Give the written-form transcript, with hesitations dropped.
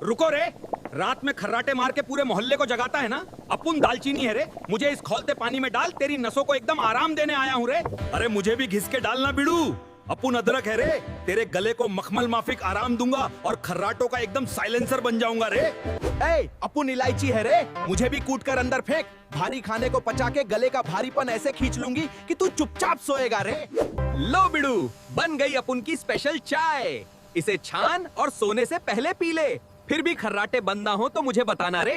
रुको रे, रात में खर्राटे मार के पूरे मोहल्ले को जगाता है ना। अपुन दालचीनी है रे, मुझे इस खौलते पानी में डाल, तेरी नसों को एकदम आराम देने आया हूँ रे। अरे मुझे भी घिस के डालना बिड़ू। अपुन अदरक है रे, तेरे गले को मखमल माफिक आराम दूंगा और खर्राटों का एकदम साइलेंसर बन जाऊंगा रे। ए, अपुन इलायची है रे, मुझे भी कूट कर अंदर फेंक। भारी खाने को पचा के गले का भारीपन ऐसे खींच लूंगी कि तू चुपचाप सोएगा रे। लो बिड़ू, बन गई अपुन की स्पेशल चाय। इसे छान और सोने से पहले पी ले। फिर भी खर्राटे बंद ना हो तो मुझे बताना रे।